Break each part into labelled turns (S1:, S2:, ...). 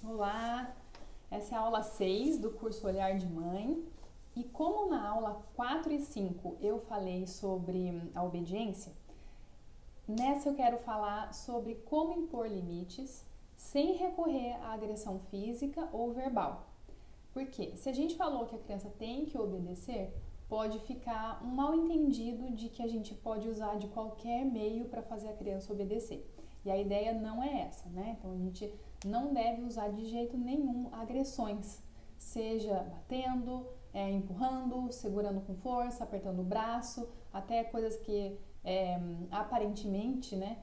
S1: Olá, essa é a aula 6 do curso Olhar de Mãe. E como na aula 4 e 5 eu falei sobre a obediência, nessa eu quero falar sobre como impor limites sem recorrer à agressão física ou verbal. Porque se a gente falou que a criança tem que obedecer, pode ficar um mal entendido de que a gente pode usar de qualquer meio para fazer a criança obedecer. E a ideia não é essa, né? Então a gente não deve usar de jeito nenhum agressões, seja batendo, empurrando, segurando com força, apertando o braço, até coisas que aparentemente, né,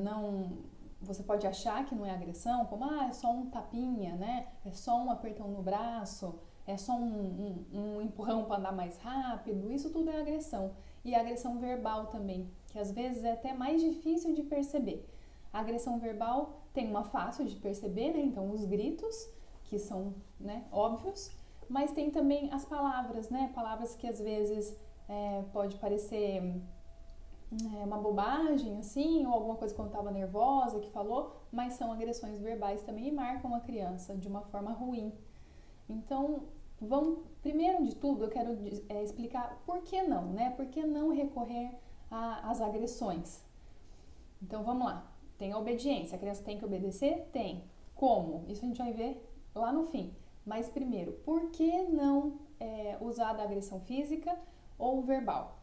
S1: não, você pode achar que não é agressão, como é só um tapinha, né? É só um apertão no braço, é só um empurrão para andar mais rápido. Isso tudo é agressão. E a agressão verbal também, que às vezes é até mais difícil de perceber. A agressão verbal tem uma fácil de perceber, né? Então os gritos, que são, né, óbvios, mas tem também as palavras, né? Palavras que às vezes pode parecer uma bobagem, assim, ou alguma coisa quando estava nervosa que falou, mas são agressões verbais também e marcam a criança de uma forma ruim. Então, primeiro de tudo, eu quero explicar por que não, né? Por que não recorrer às agressões? Então, vamos lá. Tem a obediência, a criança tem que obedecer? Tem. Como? Isso a gente vai ver lá no fim. Mas primeiro, por que não usar da agressão física ou verbal?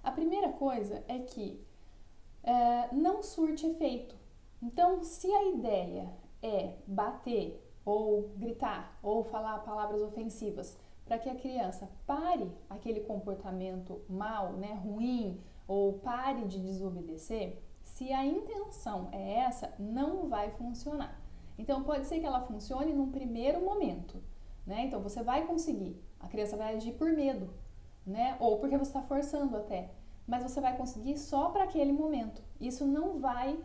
S1: A primeira coisa é que não surte efeito. Então, se a ideia é bater ou gritar ou falar palavras ofensivas para que a criança pare aquele comportamento mal, né, ruim, ou pare de desobedecer, se a intenção é essa, não vai funcionar. Então, pode ser que ela funcione num primeiro momento, né? Então, você vai conseguir. A criança vai agir por medo, né? Ou porque você está forçando até. Mas você vai conseguir só para aquele momento. Isso não vai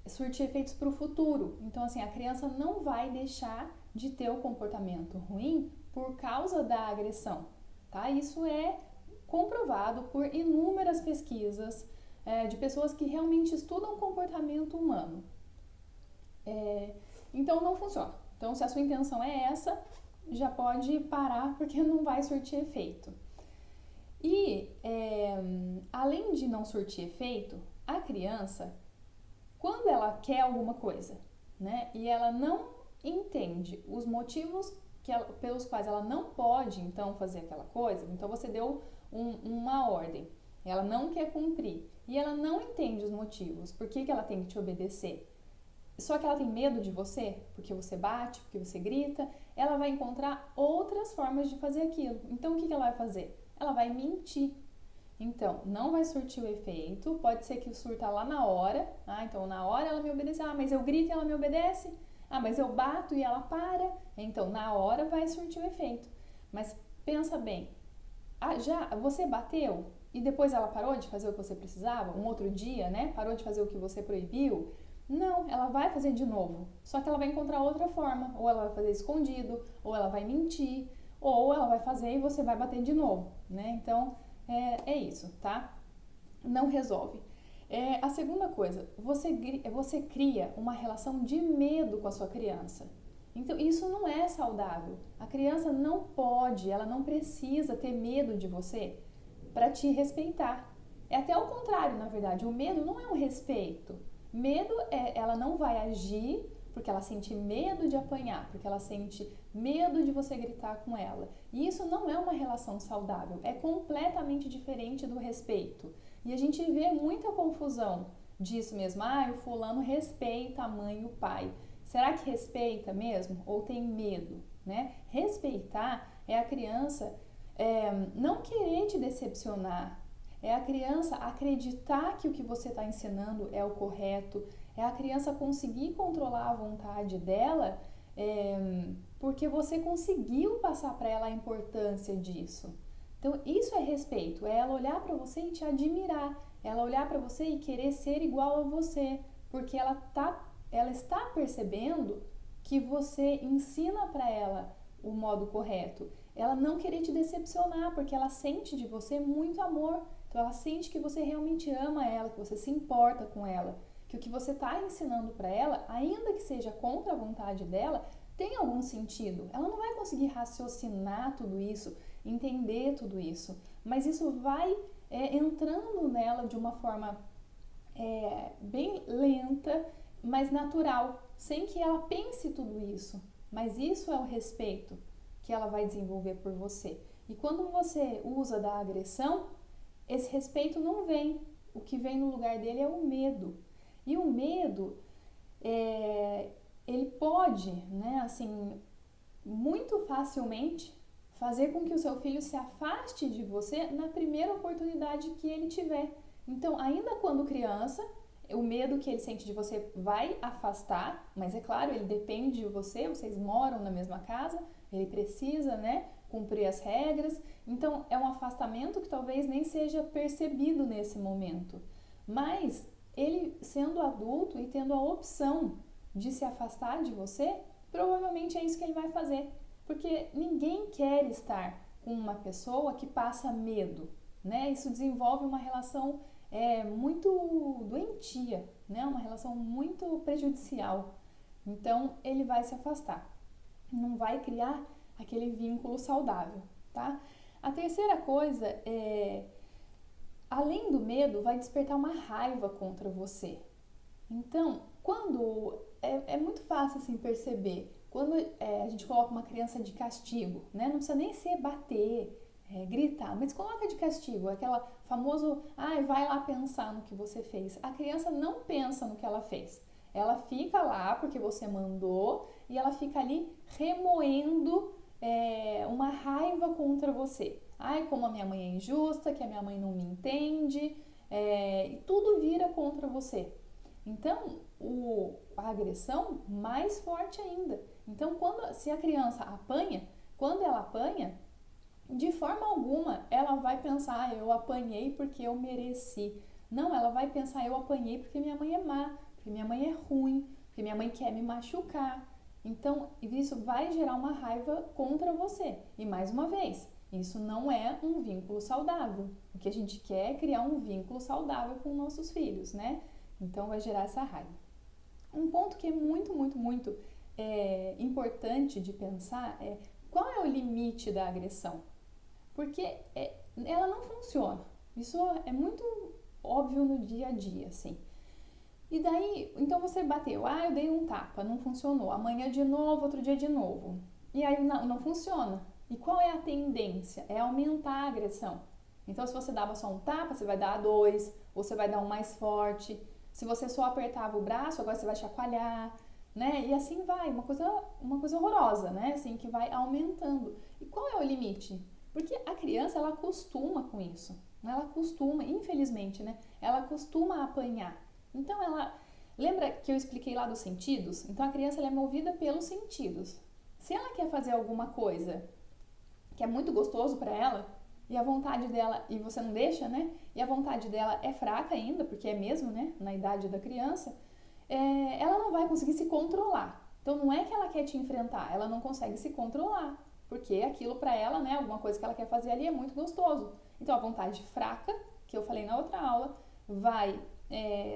S1: surtir efeitos para o futuro. Então, assim, a criança não vai deixar de ter o comportamento ruim por causa da agressão, tá? Isso é comprovado por inúmeras pesquisas de pessoas que realmente estudam o comportamento humano. Então, não funciona. Então, se a sua intenção é essa, já pode parar porque não vai surtir efeito. E, além de não surtir efeito, a criança, quando ela quer alguma coisa, né, e ela não entende os motivos pelos quais ela não pode, então, fazer aquela coisa, então você deu uma ordem, ela não quer cumprir, e ela não entende os motivos, por que ela tem que te obedecer, só que ela tem medo de você, porque você bate, porque você grita, ela vai encontrar outras formas de fazer aquilo. Então, o que ela vai fazer? Ela vai mentir. Então, não vai surtir o efeito, pode ser que surta lá na hora, então na hora ela me obedece, mas eu grito e ela me obedece, mas eu bato e ela para, então na hora vai surtir o efeito. Mas pensa bem, já você bateu e depois ela parou de fazer o que você precisava, um outro dia, né, parou de fazer o que você proibiu? Não, ela vai fazer de novo, só que ela vai encontrar outra forma, ou ela vai fazer escondido, ou ela vai mentir, ou ela vai fazer e você vai bater de novo, né, então é isso, tá? Não resolve. A segunda coisa, você cria uma relação de medo com a sua criança. Então, isso não é saudável. A criança não pode, ela não precisa ter medo de você para te respeitar. É até o contrário, na verdade. O medo não é um respeito. Medo ela não vai agir porque ela sente medo de apanhar, porque ela sente medo de você gritar com ela. E isso não é uma relação saudável, é completamente diferente do respeito. E a gente vê muita confusão disso mesmo. O fulano respeita a mãe e o pai. Será que respeita mesmo ou tem medo, né? Respeitar é a criança não querer te decepcionar, é a criança acreditar que o que você está ensinando é o correto, é a criança conseguir controlar a vontade dela porque você conseguiu passar para ela a importância disso. Então, isso é respeito, é ela olhar para você e te admirar, ela olhar para você e querer ser igual a você, porque ela está percebendo que você ensina para ela o modo correto. Ela não querer te decepcionar, porque ela sente de você muito amor. Então, ela sente que você realmente ama ela, que você se importa com ela, que o que você está ensinando para ela, ainda que seja contra a vontade dela, tem algum sentido. Ela não vai conseguir raciocinar tudo isso, entender tudo isso, mas isso vai entrando nela de uma forma bem lenta, mas natural, sem que ela pense tudo isso. Mas isso é o respeito que ela vai desenvolver por você. E quando você usa da agressão, esse respeito não vem. O que vem no lugar dele é o medo. E o medo, ele pode, né, assim, muito facilmente fazer com que o seu filho se afaste de você na primeira oportunidade que ele tiver. Então, ainda quando criança, o medo que ele sente de você vai afastar, mas é claro, ele depende de você, vocês moram na mesma casa, ele precisa, né, cumprir as regras. Então, é um afastamento que talvez nem seja percebido nesse momento. Mas, ele sendo adulto e tendo a opção de se afastar de você, provavelmente é isso que ele vai fazer. Porque ninguém quer estar com uma pessoa que passa medo, né? Isso desenvolve uma relação muito doentia, né? Uma relação muito prejudicial. Então, ele vai se afastar. Não vai criar aquele vínculo saudável, tá? A terceira coisa além do medo, vai despertar uma raiva contra você. Então, quando é muito fácil assim perceber, quando a gente coloca uma criança de castigo, né? Não precisa nem ser bater, gritar, mas coloca de castigo, aquela famoso, vai lá pensar no que você fez. A criança não pensa no que ela fez. Ela fica lá porque você mandou e ela fica ali remoendo uma raiva contra você. Como a minha mãe é injusta, que a minha mãe não me entende, e tudo vira contra você. Então, a agressão mais forte ainda. Então, se a criança apanha, quando ela apanha, de forma alguma ela vai pensar, eu apanhei porque eu mereci. Não, ela vai pensar, eu apanhei porque minha mãe é má, porque minha mãe é ruim, porque minha mãe quer me machucar. Então, isso vai gerar uma raiva contra você. E mais uma vez, isso não é um vínculo saudável. O que a gente quer é criar um vínculo saudável com nossos filhos, né? Então, vai gerar essa raiva. Um ponto que é muito, muito, muito importante de pensar é qual é o limite da agressão? Porque ela não funciona. Isso é muito óbvio no dia a dia, assim. E daí, então você bateu, eu dei um tapa, não funcionou. Amanhã de novo, outro dia de novo. E aí não funciona. E qual é a tendência? É aumentar a agressão. Então, se você dava só um tapa, você vai dar 2, ou você vai dar um mais forte. Se você só apertava o braço, agora você vai chacoalhar, né? E assim vai, uma coisa horrorosa, né? Assim, que vai aumentando. E qual é o limite? Porque a criança, ela acostuma com isso. Ela acostuma, infelizmente, né? Ela acostuma a apanhar. Então, lembra que eu expliquei lá dos sentidos? Então, a criança ela é movida pelos sentidos. Se ela quer fazer alguma coisa que é muito gostoso para ela, e a vontade dela, e você não deixa, né? E a vontade dela é fraca ainda, porque é mesmo, né? Na idade da criança, ela não vai conseguir se controlar. Então, não é que ela quer te enfrentar, ela não consegue se controlar, porque aquilo para ela, né? Alguma coisa que ela quer fazer ali é muito gostoso. Então, a vontade fraca, que eu falei na outra aula, vai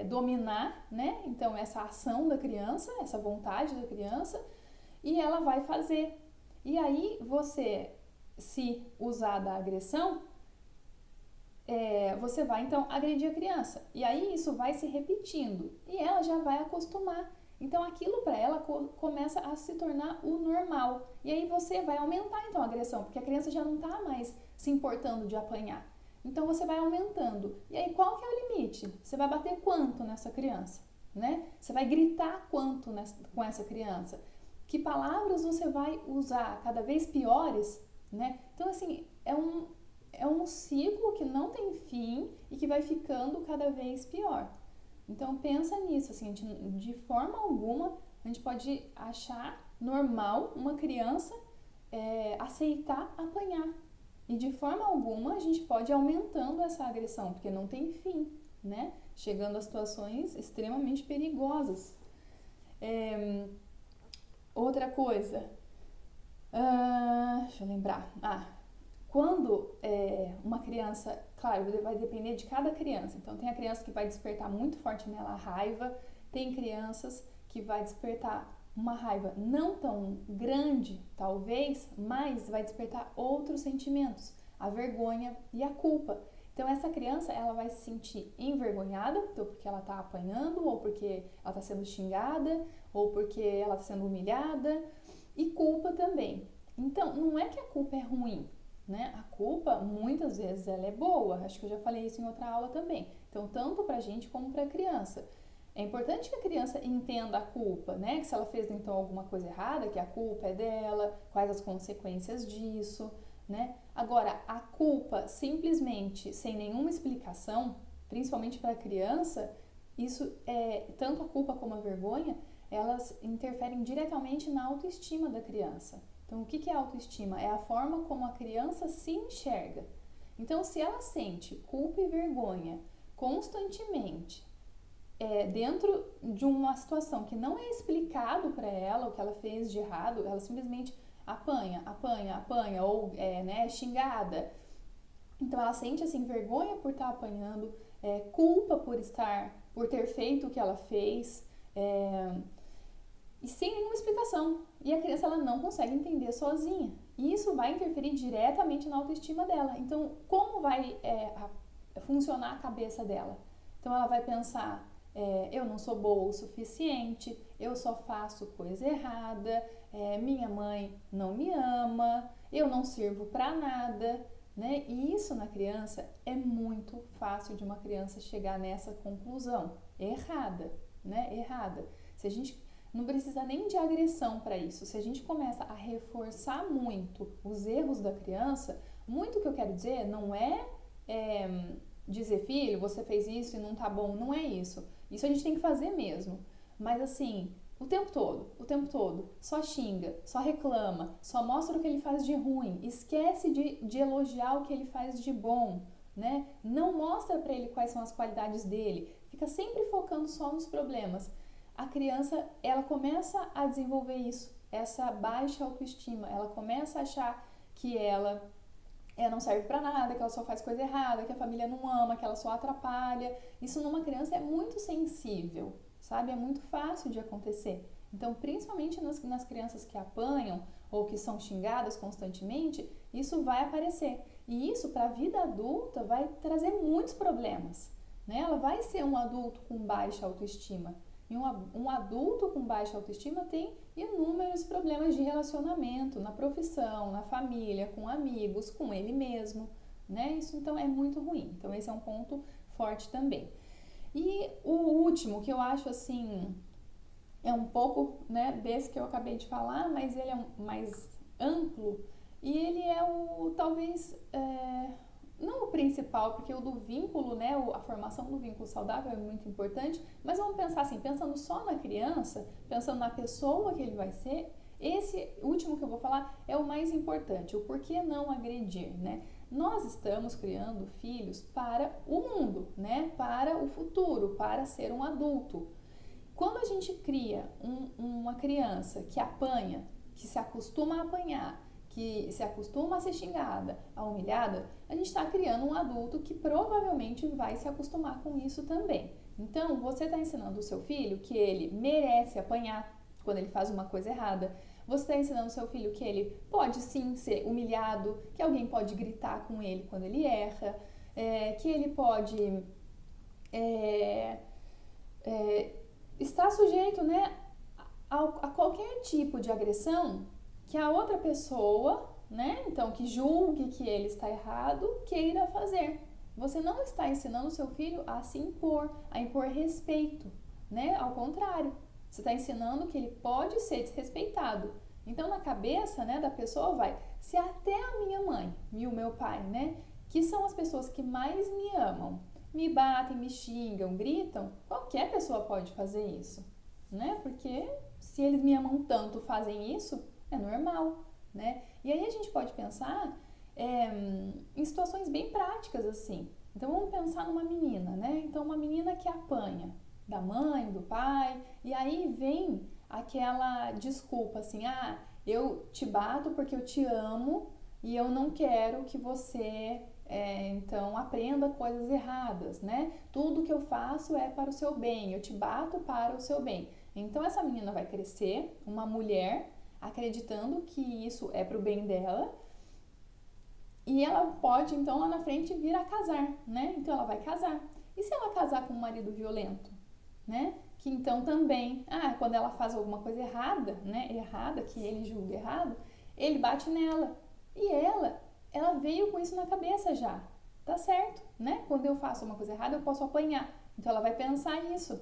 S1: dominar, né? Então, essa ação da criança, essa vontade da criança, e ela vai fazer. E aí, você, se usar da agressão, você vai, então, agredir a criança. E aí, isso vai se repetindo. E ela já vai acostumar. Então, aquilo para ela começa a se tornar o normal. E aí, você vai aumentar, então, a agressão, porque a criança já não está mais se importando de apanhar. Então, você vai aumentando. E aí, qual que é o limite? Você vai bater quanto nessa criança? Né? Você vai gritar quanto com essa criança? Que palavras você vai usar cada vez piores? Né? Então, assim, é um ciclo que não tem fim e que vai ficando cada vez pior. Então, pensa nisso. Assim, de forma alguma, a gente pode achar normal uma criança aceitar apanhar. E de forma alguma a gente pode ir aumentando essa agressão, porque não tem fim, né? Chegando a situações extremamente perigosas. Outra coisa, deixa eu lembrar. quando uma criança, claro, vai depender de cada criança. Então, tem a criança que vai despertar muito forte nela a raiva, tem crianças que vai despertar uma raiva não tão grande, talvez, mas vai despertar outros sentimentos, a vergonha e a culpa. Então, essa criança, ela vai se sentir envergonhada, então, porque ela está apanhando, ou porque ela está sendo xingada, ou porque ela está sendo humilhada, e culpa também. Então, não é que a culpa é ruim, né? A culpa, muitas vezes, ela é boa. Acho que eu já falei isso em outra aula também. Então, tanto pra gente como pra criança. É importante que a criança entenda a culpa, né? Que se ela fez, então, alguma coisa errada, que a culpa é dela, quais as consequências disso, né? Agora, a culpa, simplesmente, sem nenhuma explicação, principalmente para a criança, isso tanto a culpa como a vergonha, elas interferem diretamente na autoestima da criança. Então, o que é autoestima? É a forma como a criança se enxerga. Então, se ela sente culpa e vergonha constantemente, dentro de uma situação que não é explicado para ela o que ela fez de errado, ela simplesmente apanha, ou é xingada. Então, ela sente assim vergonha por estar apanhando, culpa por ter feito o que ela fez, e sem nenhuma explicação. E a criança, ela não consegue entender sozinha. E isso vai interferir diretamente na autoestima dela. Então, como vai funcionar a cabeça dela? Então, ela vai pensar, eu não sou boa o suficiente, eu só faço coisa errada, minha mãe não me ama, eu não sirvo para nada, né? E isso na criança é muito fácil de uma criança chegar nessa conclusão errada, né? Errada. Se a gente não precisa nem de agressão para isso. Se a gente começa a reforçar muito os erros da criança, muito que eu quero dizer não é dizer, filho, você fez isso e não tá bom, não é isso. Isso a gente tem que fazer mesmo. Mas assim, o tempo todo, só xinga, só reclama, só mostra o que ele faz de ruim, esquece de elogiar o que ele faz de bom, né? Não mostra para ele quais são as qualidades dele, fica sempre focando só nos problemas. A criança, ela começa a desenvolver isso, essa baixa autoestima, ela começa a achar que ela não serve pra nada, que ela só faz coisa errada, que a família não ama, que ela só atrapalha. Isso numa criança é muito sensível, sabe? É muito fácil de acontecer. Então, principalmente nas crianças que apanham ou que são xingadas constantemente, isso vai aparecer. E isso, para a vida adulta, vai trazer muitos problemas, né? Ela vai ser um adulto com baixa autoestima. E um adulto com baixa autoestima tem inúmeros problemas de relacionamento, na profissão, na família, com amigos, com ele mesmo, né? Isso então é muito ruim. Então esse é um ponto forte também. E o último, que eu acho assim, é um pouco, né, desse que eu acabei de falar, mas ele é mais amplo e ele é talvez, não o principal, porque o do vínculo, né, a formação do vínculo saudável é muito importante, mas vamos pensar assim, pensando só na criança, pensando na pessoa que ele vai ser, esse último que eu vou falar é o mais importante, o porquê não agredir, né? Nós estamos criando filhos para o mundo, né? Para o futuro, para ser um adulto. Quando a gente cria uma criança que apanha, que se acostuma a apanhar, que se acostuma a ser xingada, a humilhada, a gente está criando um adulto que provavelmente vai se acostumar com isso também. Então, você está ensinando o seu filho que ele merece apanhar quando ele faz uma coisa errada. Você está ensinando o seu filho que ele pode sim ser humilhado, que alguém pode gritar com ele quando ele erra, que ele pode estar sujeito, né, a qualquer tipo de agressão que a outra pessoa, né, então que julgue que ele está errado, queira fazer. Você não está ensinando o seu filho a se impor, a impor respeito, né? Ao contrário, você está ensinando que ele pode ser desrespeitado. Então, na cabeça, né, da pessoa vai, se até a minha mãe e o meu pai, né, que são as pessoas que mais me amam, me batem, me xingam, gritam, qualquer pessoa pode fazer isso, né? Porque se eles me amam tanto, fazem isso, é normal, né? E aí a gente pode pensar em situações bem práticas assim. Então vamos pensar numa menina, né? Então uma menina que apanha da mãe, do pai, e aí vem aquela desculpa assim, eu te bato porque eu te amo e eu não quero que você, então, aprenda coisas erradas, né? Tudo que eu faço é para o seu bem, eu te bato para o seu bem. Então, essa menina vai crescer, uma mulher, acreditando que isso é para o bem dela, e ela pode, então, lá na frente vir a casar, né? Então, ela vai casar. E se ela casar com um marido violento, né? Que então também, quando ela faz alguma coisa errada, né? Errada, que ele julga errado, ele bate nela. E ela veio com isso na cabeça já. Tá certo, né? Quando eu faço uma coisa errada, eu posso apanhar. Então, ela vai pensar isso.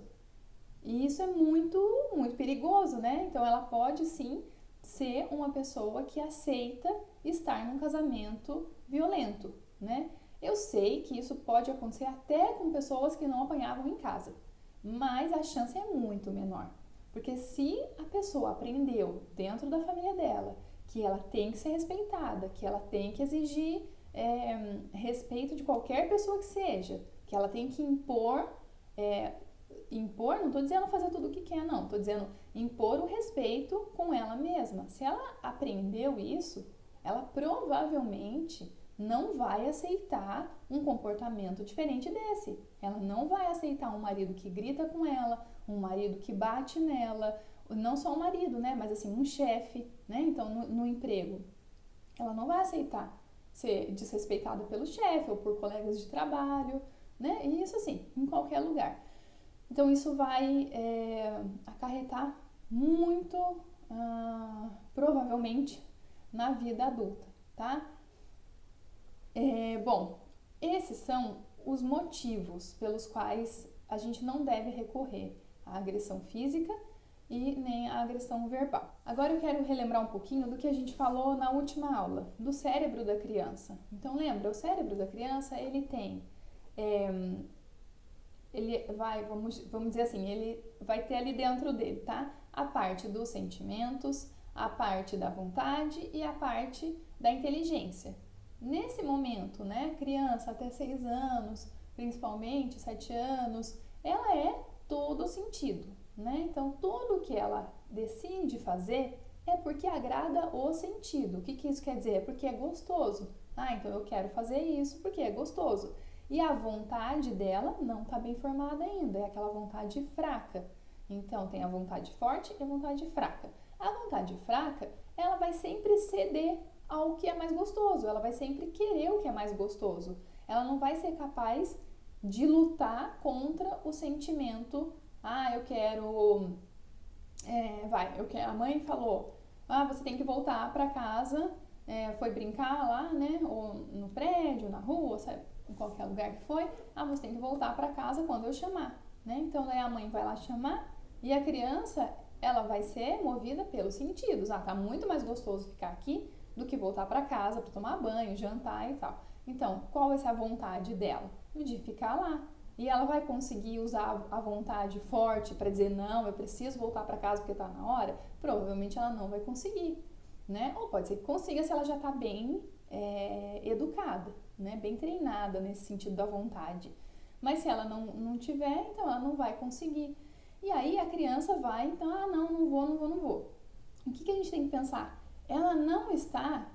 S1: E isso é muito, muito perigoso, né? Então, ela pode sim ser uma pessoa que aceita estar num casamento violento, né? Eu sei que isso pode acontecer até com pessoas que não apanhavam em casa, mas a chance é muito menor. Porque se a pessoa aprendeu dentro da família dela que ela tem que ser respeitada, que ela tem que exigir respeito de qualquer pessoa que seja, que ela tem que impor, não estou dizendo fazer tudo o que quer, não, estou dizendo impor o respeito com ela mesma. Se ela aprendeu isso, ela provavelmente não vai aceitar um comportamento diferente desse. Ela não vai aceitar um marido que grita com ela, um marido que bate nela, não só um marido, né, mas assim, um chefe, né, então no emprego. Ela não vai aceitar ser desrespeitada pelo chefe ou por colegas de trabalho, né, e isso assim, em qualquer lugar. Então, isso vai acarretar muito, provavelmente, na vida adulta, tá? Bom, esses são os motivos pelos quais a gente não deve recorrer à agressão física e nem à agressão verbal. Agora eu quero relembrar um pouquinho do que a gente falou na última aula, do cérebro da criança. Então, lembra, o cérebro da criança, ele tem... vamos dizer assim, ele vai ter ali dentro dele, tá? A parte dos sentimentos, a parte da vontade e a parte da inteligência. Nesse momento, né, criança até 6 anos, principalmente 7 anos, ela é todo sentido, né? Então, tudo que ela decide fazer é porque agrada o sentido. O que isso quer dizer? É porque é gostoso. Então eu quero fazer isso porque é gostoso. E a vontade dela não está bem formada ainda, é aquela vontade fraca. Então, tem a vontade forte e a vontade fraca. A vontade fraca, ela vai sempre ceder ao que é mais gostoso, ela vai sempre querer o que é mais gostoso. Ela não vai ser capaz de lutar contra o sentimento, eu quero... a mãe falou, você tem que voltar para casa, foi brincar lá, né, ou no prédio, na rua, sabe? Em qualquer lugar que foi, você tem que voltar para casa quando eu chamar, né? Então, daí a mãe vai lá chamar e a criança, ela vai ser movida pelos sentidos. Tá muito mais gostoso ficar aqui do que voltar para casa para tomar banho, jantar e tal. Então, qual vai ser a vontade dela? De ficar lá. E ela vai conseguir usar a vontade forte para dizer, não, eu preciso voltar para casa porque tá na hora? Provavelmente ela não vai conseguir, né? Ou pode ser que consiga se ela já tá bem educada, né? Bem treinada nesse sentido da vontade. Mas se ela não tiver, então ela não vai conseguir. E aí a criança vai, então, não vou. O que a gente tem que pensar? Ela não está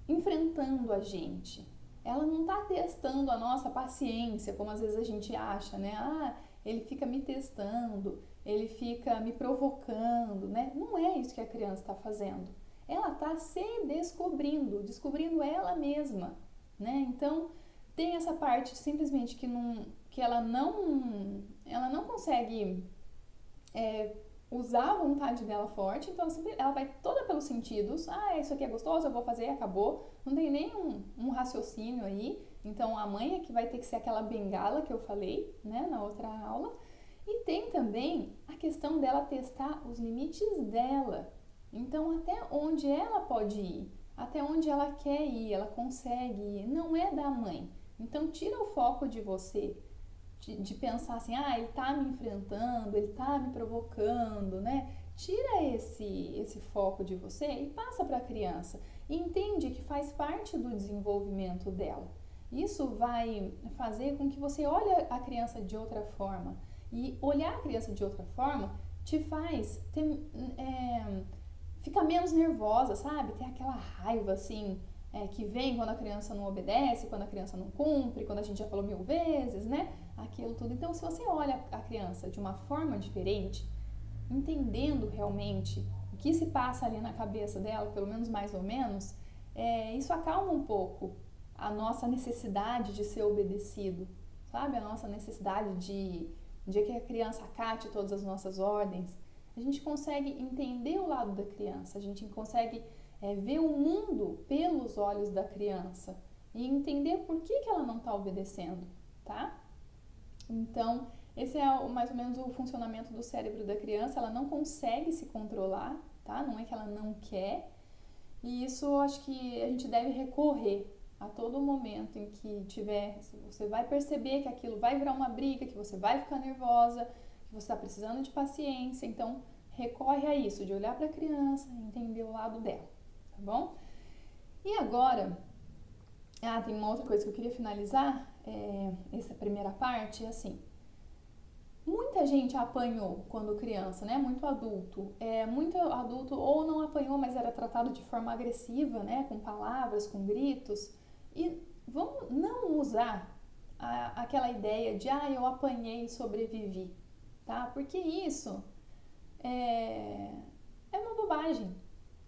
S1: enfrentando a gente. Ela não está testando a nossa paciência, como às vezes a gente acha, né? Ele fica me testando, ele fica me provocando, né? Não é isso que a criança está fazendo. Ela está se descobrindo ela mesma, né? Então, tem essa parte simplesmente que ela não consegue usar a vontade dela forte, então ela vai toda pelos sentidos, isso aqui é gostoso, eu vou fazer, acabou, não tem nem um raciocínio aí. Então a mãe é que vai ter que ser aquela bengala que eu falei, né, na outra aula. E tem também a questão dela testar os limites dela, então até onde ela pode ir, até onde ela quer ir, ela consegue ir, não é da mãe. Então tira o foco de você, de pensar assim, ele tá me enfrentando, ele tá me provocando, né? Tira esse foco de você e passa para a criança. E entende que faz parte do desenvolvimento dela. Isso vai fazer com que você olhe a criança de outra forma. E olhar a criança de outra forma te faz ficar menos nervosa, sabe? Ter aquela raiva, assim, que vem quando a criança não obedece, quando a criança não cumpre, quando a gente já falou 1000 vezes, né? Aquilo tudo. Então, se você olha a criança de uma forma diferente, entendendo realmente o que se passa ali na cabeça dela, pelo menos mais ou menos, isso acalma um pouco a nossa necessidade de ser obedecido, sabe? A nossa necessidade de que a criança acate todas as nossas ordens. A gente consegue entender o lado da criança, a gente consegue ver o mundo pelos olhos da criança e entender por que ela não está obedecendo, tá? Então, esse é mais ou menos o funcionamento do cérebro da criança. Ela não consegue se controlar, tá? Não é que ela não quer. E isso eu acho que a gente deve recorrer a todo momento em que tiver. Você vai perceber que aquilo vai virar uma briga, que você vai ficar nervosa, que você está precisando de paciência. Então, recorre a isso, de olhar para a criança e entender o lado dela, tá bom? E agora, tem uma outra coisa que eu queria finalizar, essa primeira parte, assim. Muita gente apanhou quando criança, né? Muito adulto ou não apanhou, mas era tratado de forma agressiva, né? Com palavras, com gritos. E vamos não usar aquela ideia de, eu apanhei e sobrevivi, tá? Porque isso é uma bobagem.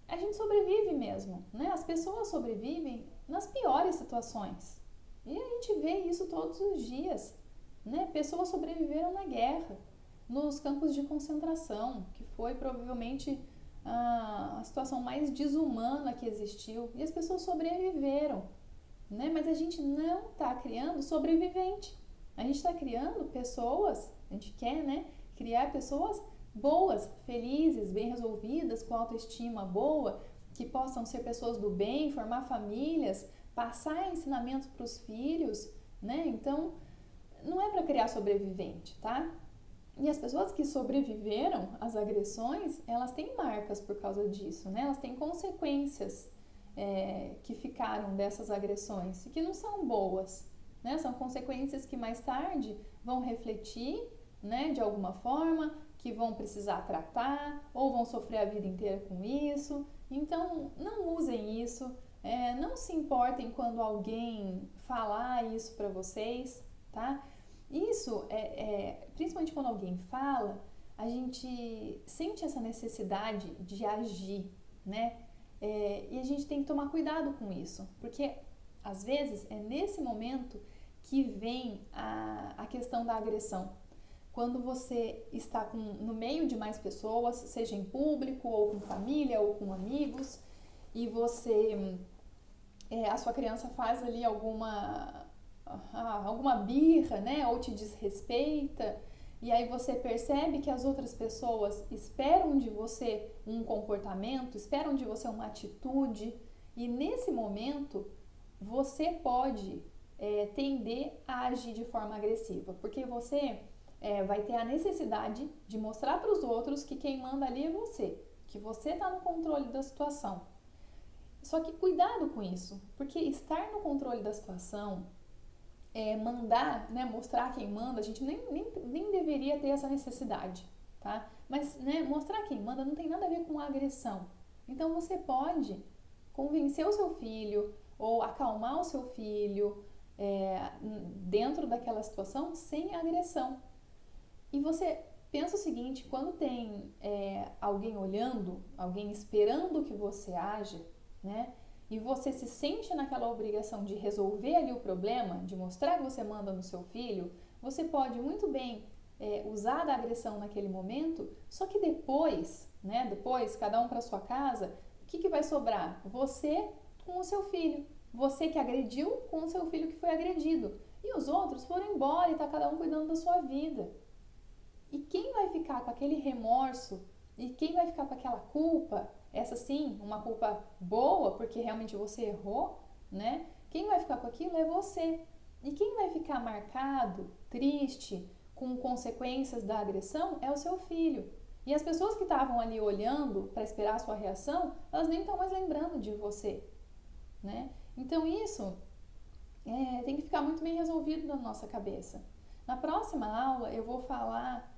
S1: A gente sobrevive mesmo, né? As pessoas sobrevivem nas piores situações. E a gente vê isso todos os dias, né? Pessoas sobreviveram na guerra, nos campos de concentração, que foi provavelmente a situação mais desumana que existiu. E as pessoas sobreviveram, né? Mas a gente não está criando sobrevivente. A gente está criando pessoas, a gente quer, né? Criar pessoas boas, felizes, bem resolvidas, com autoestima boa, que possam ser pessoas do bem, formar famílias, passar ensinamentos para os filhos, né? Então, não é para criar sobrevivente, tá? E as pessoas que sobreviveram às agressões, elas têm marcas por causa disso, né? Elas têm consequências que ficaram dessas agressões e que não são boas, né? São consequências que mais tarde vão refletir, né, de alguma forma, que vão precisar tratar ou vão sofrer a vida inteira com isso. Então, não usem isso, não se importem quando alguém falar isso para vocês, tá? Isso, principalmente quando alguém fala, a gente sente essa necessidade de agir, né? E a gente tem que tomar cuidado com isso, porque às vezes é nesse momento que vem a questão da agressão. Quando você está no meio de mais pessoas, seja em público, ou com família, ou com amigos, e a sua criança faz ali alguma birra, né, ou te desrespeita, e aí você percebe que as outras pessoas esperam de você um comportamento, esperam de você uma atitude, e nesse momento você pode tender a agir de forma agressiva, porque você vai ter a necessidade de mostrar para os outros que quem manda ali é você, que você está no controle da situação. Só que cuidado com isso, porque estar no controle da situação, mandar, né, mostrar quem manda, a gente nem deveria ter essa necessidade, tá? Mas, né, mostrar quem manda não tem nada a ver com agressão. Então você pode convencer o seu filho ou acalmar o seu filho dentro daquela situação sem agressão. E você pensa o seguinte, quando tem alguém olhando, alguém esperando que você haja, né? E você se sente naquela obrigação de resolver ali o problema, de mostrar que você manda no seu filho, você pode muito bem usar da agressão naquele momento, só que depois, né? Depois, cada um para sua casa, o que vai sobrar? Você com o seu filho. Você que agrediu com o seu filho que foi agredido. E os outros foram embora e está cada um cuidando da sua vida. E quem vai ficar com aquele remorso e quem vai ficar com aquela culpa, essa sim, uma culpa boa, porque realmente você errou, né? Quem vai ficar com aquilo é você. E quem vai ficar marcado, triste, com consequências da agressão é o seu filho. E as pessoas que estavam ali olhando para esperar a sua reação, elas nem estão mais lembrando de você, né? Então isso tem que ficar muito bem resolvido na nossa cabeça. Na próxima aula eu vou falar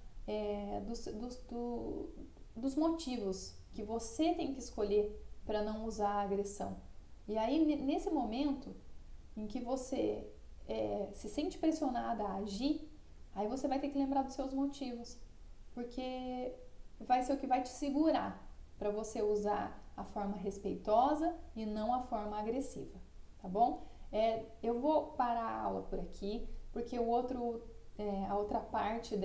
S1: dos motivos que você tem que escolher para não usar a agressão. E aí, nesse momento em que você se sente pressionada a agir, aí você vai ter que lembrar dos seus motivos, porque vai ser o que vai te segurar para você usar a forma respeitosa e não a forma agressiva, tá bom? Eu vou parar a aula por aqui, porque a outra parte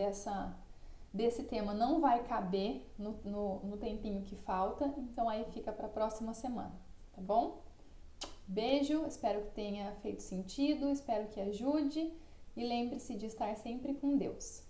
S1: desse tema não vai caber no tempinho que falta, então aí fica para a próxima semana, tá bom? Beijo, espero que tenha feito sentido, espero que ajude e lembre-se de estar sempre com Deus.